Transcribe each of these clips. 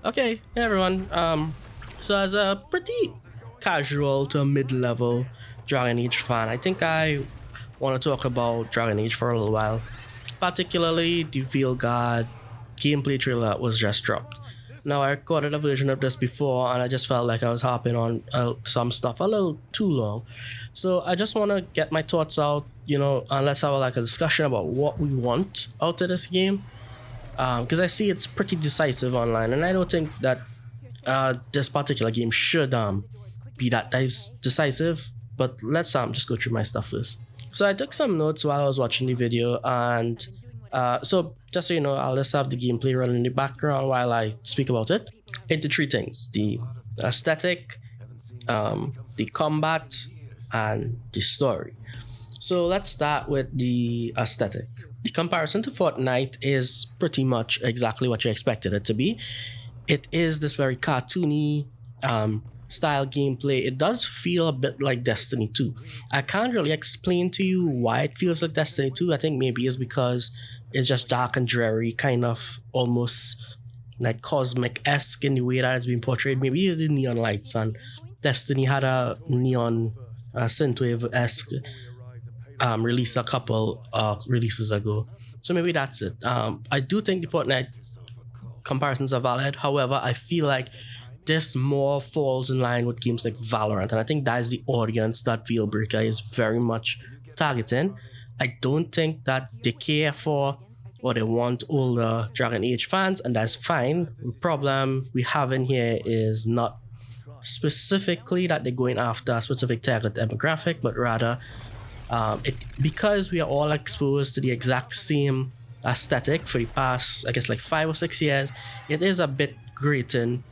Okay, hey everyone. So as a pretty casual to mid-level Dragon Age fan, I think I want to talk about Dragon Age for a little while. Particularly the Veilguard gameplay trailer that was just dropped. Now I recorded a version of this before, and I just felt like I was harping on some stuff a little too long. So I just want to get my thoughts out, and let's have like a discussion about what we want out of this game because I see it's pretty decisive online, and I don't think that this particular game should be that decisive. But let's just go through my stuff first. So I took some notes while I was watching the video, and so just so you know, I'll just have the gameplay running in the background while I speak about it. Into three things: the aesthetic, the combat, and the story. So let's start with the aesthetic. The comparison to Fortnite is pretty much exactly what you expected it to be. It is this very cartoony style gameplay. It does feel a bit like Destiny 2. I can't really explain to you why it feels like Destiny 2. I think maybe it's because it's just dark and dreary, kind of almost like cosmic-esque in the way that it's been portrayed. Maybe it's the neon lights, and Destiny had a neon synthwave-esque release a couple releases ago. So maybe that's it. I do think the Fortnite comparisons are valid. However, I feel like this more falls in line with games like Valorant, and I think that is the audience that Veilbreaker is very much targeting. I don't think that they care for or they want older Dragon Age fans, and that's fine. The problem we have in here is not specifically that they're going after a specific target demographic, but rather because we are all exposed to the exact same aesthetic for the past, I guess, like 5 or 6 years. It is a bit grating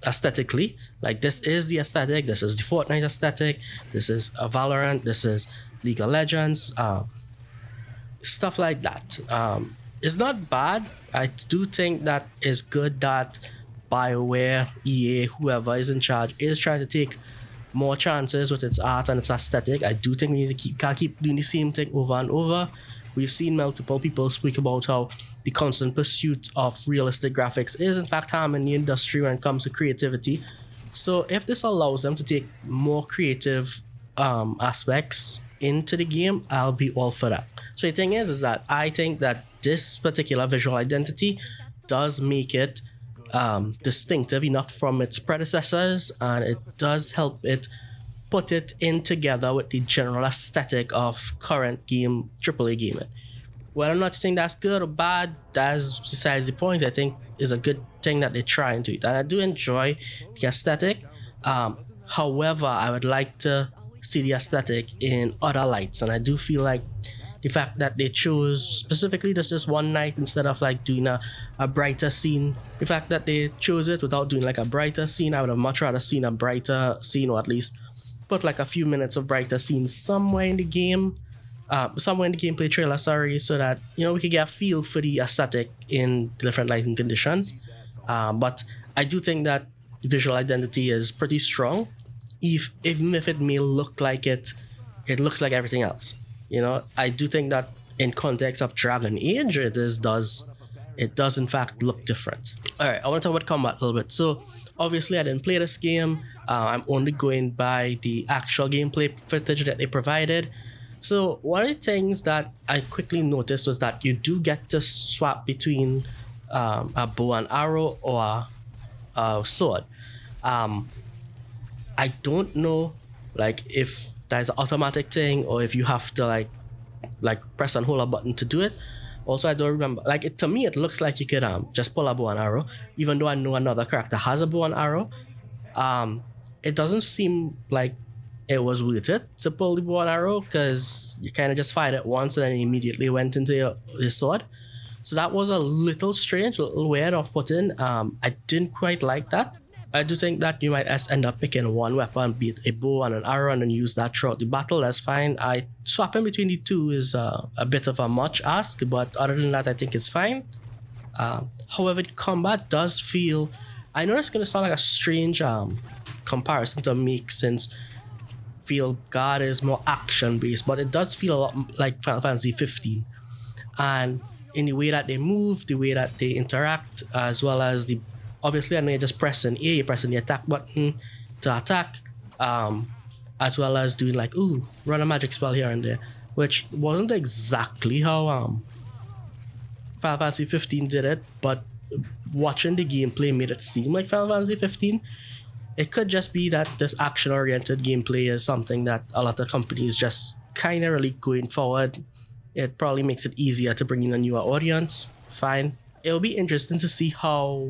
aesthetically. Like, this is the aesthetic, this is the Fortnite aesthetic, this is a Valorant, this is League of Legends, stuff like that. It's not bad. I do think that it's good that BioWare, EA, whoever is in charge is trying to take more chances with its art and its aesthetic. I do think we need to can't keep doing the same thing over and over. We've seen multiple people speak about how the constant pursuit of realistic graphics is in fact harming the industry when it comes to creativity. So if this allows them to take more creative aspects into the game, I'll be all for that. So the thing is that I think that this particular visual identity does make it distinctive enough from its predecessors, and it does help it put it in together with the general aesthetic of current game AAA gaming. Whether or not you think that's good or bad, that's besides the point. I think is a good thing that they're trying to it, and I do enjoy the aesthetic. However, I would like to see the aesthetic in other lights, and I do feel like the fact that they chose specifically this one night instead of like doing a brighter scene, the fact that they chose it without doing like a brighter scene, I would have much rather seen a brighter scene, or at least put like a few minutes of brighter scenes somewhere in the game, somewhere in the gameplay trailer, sorry, so that we could get a feel for the aesthetic in different lighting conditions. But I do think that visual identity is pretty strong, even if it may look like it looks like everything else. I do think that in context of Dragon Age, it does in fact look different. All right, I want to talk about combat a little bit. So obviously I didn't play this game. I'm only going by the actual gameplay footage that they provided. So one of the things that I quickly noticed was that you do get to swap between a bow and arrow or a sword. I don't know like if that's an automatic thing or if you have to like press and hold a button to do it. Also, I don't remember. To me, it looks like you could just pull a bow and arrow, even though I know another character has a bow and arrow. It doesn't seem like it was worth it to pull the bow and arrow because you kind of just fired it once and then immediately went into your sword. So that was a little strange, a little weird off putting. I didn't quite like that. I do think that you might end up picking one weapon, be it a bow and an arrow, and then use that throughout the battle. That's fine. Swapping between the two is a bit of a much ask, but other than that, I think it's fine. However, the combat does feel... I know it's going to sound like a strange comparison to make, since Veilguard is more action-based, but it does feel a lot like Final Fantasy 15. And in the way that they move, the way that they interact, as well as the obviously I know you're just pressing A, you're pressing the attack button to attack, as well as doing like run a magic spell here and there, which wasn't exactly how Final Fantasy 15 did it, but watching the gameplay made it seem like Final Fantasy 15. It could just be that this action-oriented gameplay is something that a lot of companies just kind of really going forward. It probably makes it easier to bring in a newer audience. Fine. It'll be interesting to see how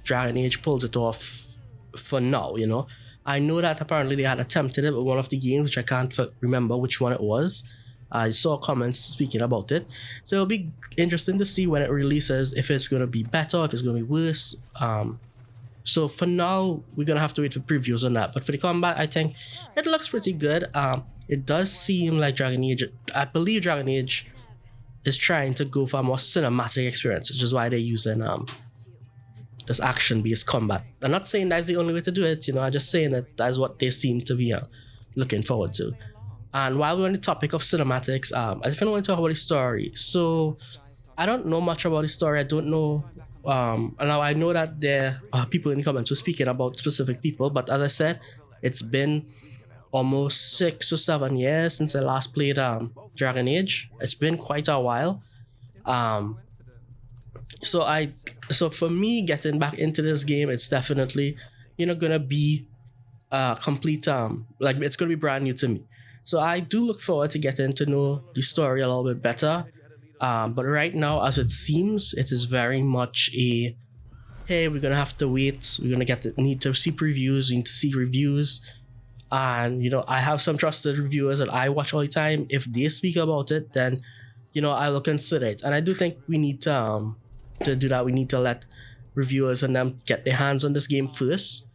Dragon Age pulls it off for now, you know. I know that apparently they had attempted it with one of the games, which I can't remember which one it was. I saw comments speaking about it. So it'll be interesting to see when it releases, if it's going to be better, if it's going to be worse. So for now, we're going to have to wait for previews on that. But for the combat, I think it looks pretty good. It does seem like Dragon Age, I believe Dragon Age is trying to go for a more cinematic experience, which is why they're using this action-based combat. I'm not saying that's the only way to do it, you know, I'm just saying that that's what they seem to be looking forward to. And while we're on the topic of cinematics, I definitely want to talk about the story. So I don't know much about the story. I don't know. Now I know that there are people in the comments who are speaking about specific people, but as I said, it's been almost 6 or 7 years since I last played Dragon Age. It's been quite a while. So for me, getting back into this game, it's definitely, you know, gonna be complete like it's gonna be brand new to me. So I do look forward to getting to know the story a little bit better. But right now, as it seems, it is very much a hey, we're gonna have to wait. We're gonna need to see previews. We need to see reviews. And you know, I have some trusted reviewers that I watch all the time. If they speak about it, then you know I will consider it. And I do think we need to do that. We need to let reviewers and them get their hands on this game first.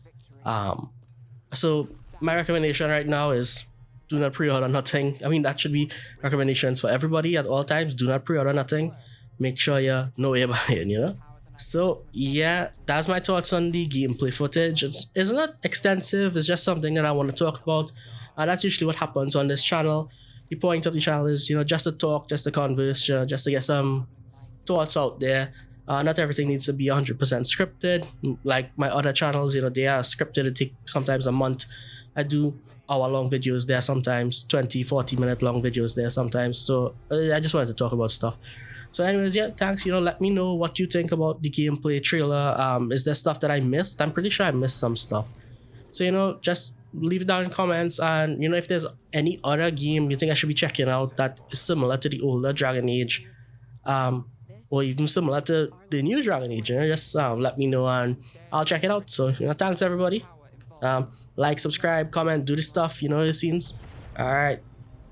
So my recommendation right now is do not pre-order nothing. I mean, that should be recommendations for everybody at all times. Do not pre-order nothing. Make sure you know where you're buying, you know? So yeah, that's my thoughts on the gameplay footage. It's not extensive. It's just something that I want to talk about. And that's usually what happens on this channel. The point of the channel is, you know, just to talk, just to converse, just to get some thoughts out there. Not everything needs to be 100% scripted. Like my other channels, you know, they are scripted. It takes sometimes a month. I do hour-long videos there sometimes, 20-40 minute long videos there sometimes. So I just wanted to talk about stuff. So anyways, yeah, thanks. You know, let me know what you think about the gameplay trailer. Is there stuff that I missed? I'm pretty sure I missed some stuff. So, you know, just leave it down in comments. And, you know, if there's any other game you think I should be checking out that is similar to the older Dragon Age, or even similar to the new Dragon Age, you know, just let me know and I'll check it out. So, you know, thanks everybody. Like, subscribe, comment, do the stuff, you know, the scenes. All right.